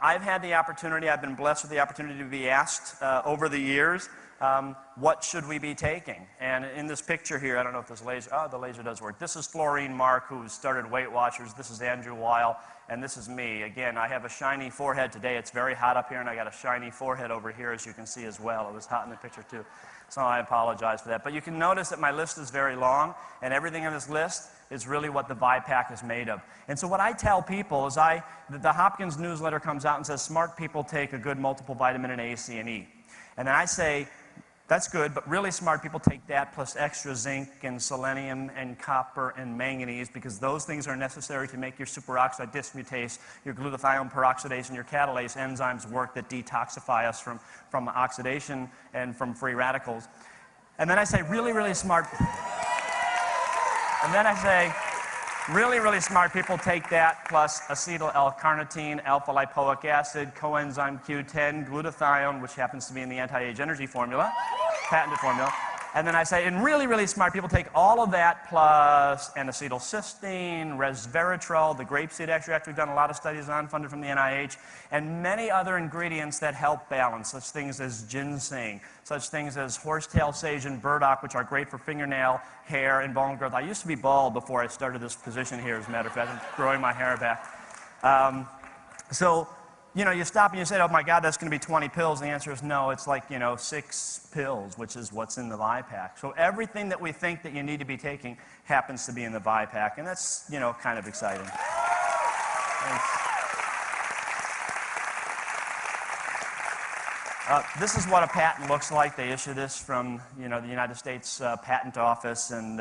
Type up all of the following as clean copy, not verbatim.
I've had the opportunity, I've been blessed with the opportunity to be asked over the years, what should we be taking? And in this picture here, I don't know if this laser, the laser does work. This is Florine Mark, who started Weight Watchers. This is Andrew Weil, and this is me. Again, I have a shiny forehead today. It's very hot up here, and I got a shiny forehead over here, as you can see as well. It was hot in the picture too, so I apologize for that. But you can notice that my list is very long, and everything on this list is really what the Vi Pak is made of. And so what I tell people is the Hopkins newsletter comes out and says smart people take a good multiple vitamin in A, C, and E. And then I say, that's good, but really smart people take that plus extra zinc and selenium and copper and manganese, because those things are necessary to make your superoxide dismutase, your glutathione peroxidase, and your catalase enzymes work that detoxify us from oxidation and from free radicals. And then I say really, really smart... And then I say, really, really smart people take that plus acetyl L-carnitine, alpha-lipoic acid, coenzyme Q10, glutathione, which happens to be in the anti-age energy formula, patented formula. And then I say, and really, really smart people take all of that plus N-acetylcysteine, resveratrol, the grapeseed extract we've done a lot of studies on, funded from the NIH, and many other ingredients that help balance, such things as ginseng, such things as horsetail sage and burdock, which are great for fingernail, hair, and bone growth. I used to be bald before I started this position here, as a matter of fact. I'm growing my hair back. So, you know, you stop and you say, oh my God, that's going to be 20 pills. The answer is no, it's like, 6 pills, which is what's in the Vi Pak. So everything that we think that you need to be taking happens to be in the Vi Pak, and that's, kind of exciting. This is what a patent looks like. They issue this from, the United States Patent Office, and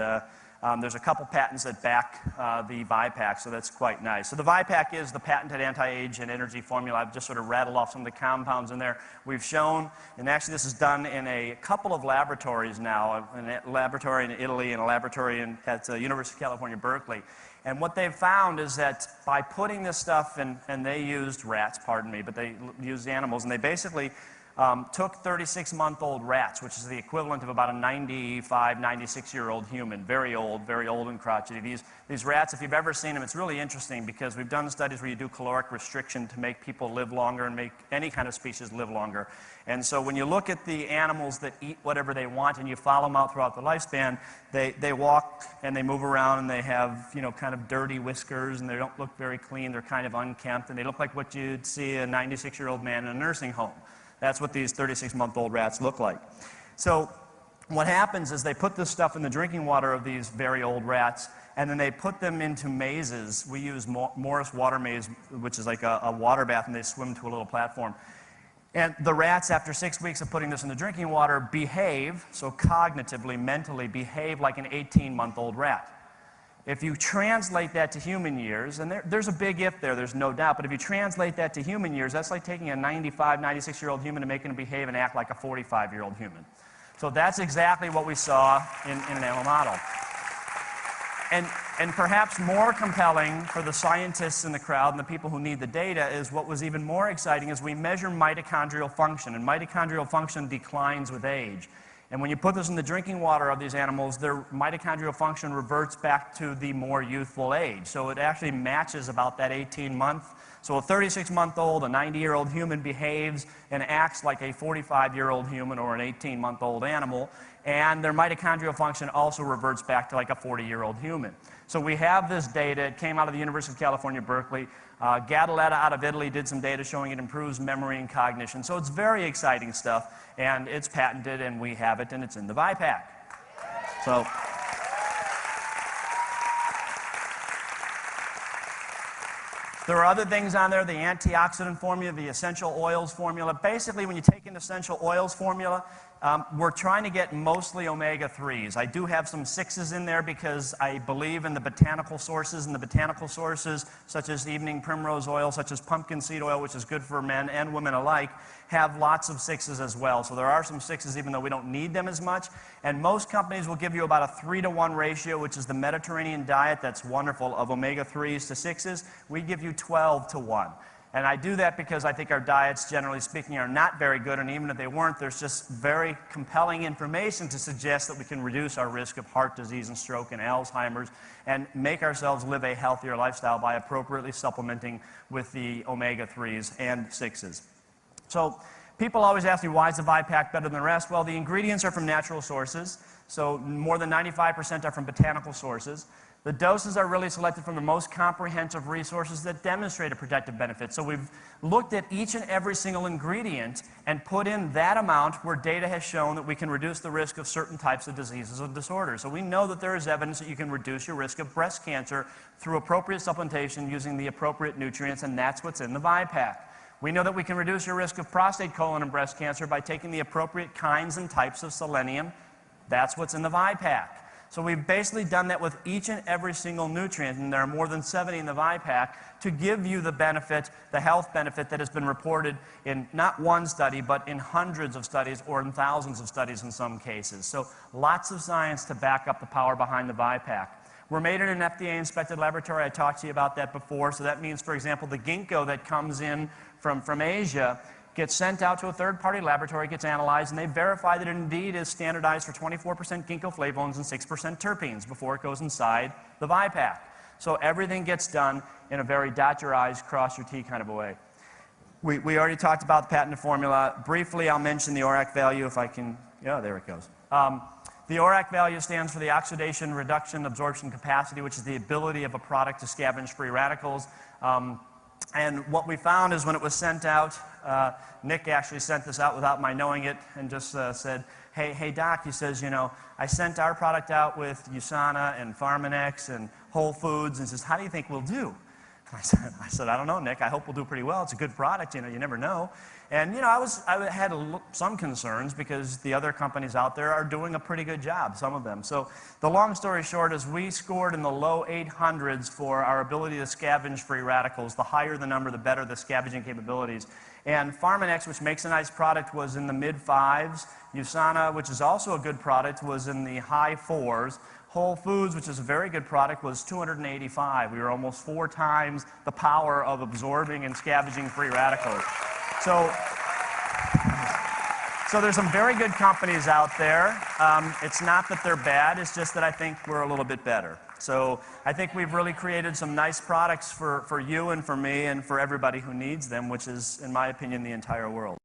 there's a couple patents that back the Vi Pak, so that's quite nice. So the Vi Pak is the patented anti-age and energy formula. I've just sort of rattled off some of the compounds in there. We've shown, and actually this is done in a couple of laboratories now, a laboratory in Italy and a laboratory at the University of California, Berkeley. And what they've found is that by putting this stuff in, and they used rats, pardon me, but they used animals, and they basically took 36-month-old rats, which is the equivalent of about a 95, 96-year-old human, very old and crotchety. These rats, if you've ever seen them, it's really interesting because we've done studies where you do caloric restriction to make people live longer and make any kind of species live longer. And so when you look at the animals that eat whatever they want and you follow them out throughout the lifespan, they walk and they move around and they have, kind of dirty whiskers and they don't look very clean. They're kind of unkempt and they look like what you'd see a 96-year-old man in a nursing home. That's what these 36-month-old rats look like. So what happens is they put this stuff in the drinking water of these very old rats, and then they put them into mazes. We use Morris water maze, which is like a water bath, and they swim to a little platform. And the rats, after 6 weeks of putting this in the drinking water, behave, so cognitively, mentally, behave like an 18-month-old rat. If you translate that to human years, and there's a big if there's no doubt, but if you translate that to human years, that's like taking a 95, 96-year-old human and making him behave and act like a 45-year-old human. So that's exactly what we saw in an animal model. And perhaps more compelling for the scientists in the crowd and the people who need the data is what was even more exciting is we measure mitochondrial function, and mitochondrial function declines with age. And when you put this in the drinking water of these animals, their mitochondrial function reverts back to the more youthful age. So it actually matches about that 18-month. So a 36-month-old, a 90-year-old human behaves and acts like a 45-year-old human or an 18-month-old animal. And their mitochondrial function also reverts back to like a 40-year-old human. So we have this data. It came out of the University of California, Berkeley. Gadoletta out of Italy did some data showing it improves memory and cognition. So it's very exciting stuff, and it's patented, and we have it, and it's in the Vi Pak. So there are other things on there, the antioxidant formula, the essential oils formula. Basically, when you take an essential oils formula, we're trying to get mostly omega-3s. I do have some 6s in there because I believe in the botanical sources, and the botanical sources, such as evening primrose oil, such as pumpkin seed oil, which is good for men and women alike, have lots of 6s as well. So there are some 6s even though we don't need them as much. And most companies will give you about a 3-to-1 ratio, which is the Mediterranean diet that's wonderful, of omega-3s to 6s. We give you 12-to-1. And I do that because I think our diets, generally speaking, are not very good, and even if they weren't, there's just very compelling information to suggest that we can reduce our risk of heart disease and stroke and Alzheimer's and make ourselves live a healthier lifestyle by appropriately supplementing with the omega-3s and 6s. So people always ask me, why is the Vi Pak better than the rest? Well, the ingredients are from natural sources, so more than 95% are from botanical sources. The doses are really selected from the most comprehensive resources that demonstrate a protective benefit. So we've looked at each and every single ingredient and put in that amount where data has shown that we can reduce the risk of certain types of diseases and disorders. So we know that there is evidence that you can reduce your risk of breast cancer through appropriate supplementation using the appropriate nutrients, and that's what's in the Vi Pak. We know that we can reduce your risk of prostate, colon, and breast cancer by taking the appropriate kinds and types of selenium. That's what's in the Vi Pak. So we've basically done that with each and every single nutrient, and there are more than 70 in the Vi Pak, to give you the benefit, the health benefit that has been reported in not one study, but in hundreds of studies or in thousands of studies in some cases. So lots of science to back up the power behind the Vi Pak. We're made in an FDA-inspected laboratory. I talked to you about that before. So that means, for example, the ginkgo that comes in from Asia gets sent out to a third-party laboratory, gets analyzed, and they verify that it indeed is standardized for 24% ginkgo flavonoids and 6% terpenes before it goes inside the Vi Pak. So everything gets done in a very dot your I's, cross your T kind of a way. We already talked about the patented formula. Briefly, I'll mention the ORAC value if I can. Yeah, there it goes. The ORAC value stands for the oxidation, reduction, absorption capacity, which is the ability of a product to scavenge free radicals. And what we found is when it was sent out, Nick actually sent this out without my knowing it and just said, hey Doc, he says, you know, I sent our product out with USANA and Pharmanex and Whole Foods, and says, how do you think we'll do? I said, I don't know, Nick. I hope we'll do pretty well. It's a good product, you know, you never know. And, you know, I had some concerns because the other companies out there are doing a pretty good job, some of them. So the long story short is we scored in the low 800s for our ability to scavenge free radicals. The higher the number, the better the scavenging capabilities. And Pharmanex, which makes a nice product, was in the mid-5s. USANA, which is also a good product, was in the high 4s. Whole Foods, which is a very good product, was 285. We were almost 4 times the power of absorbing and scavenging free radicals. So there's some very good companies out there. It's not that they're bad, it's just that I think we're a little bit better. So I think we've really created some nice products for you and for me and for everybody who needs them, which is, in my opinion, the entire world.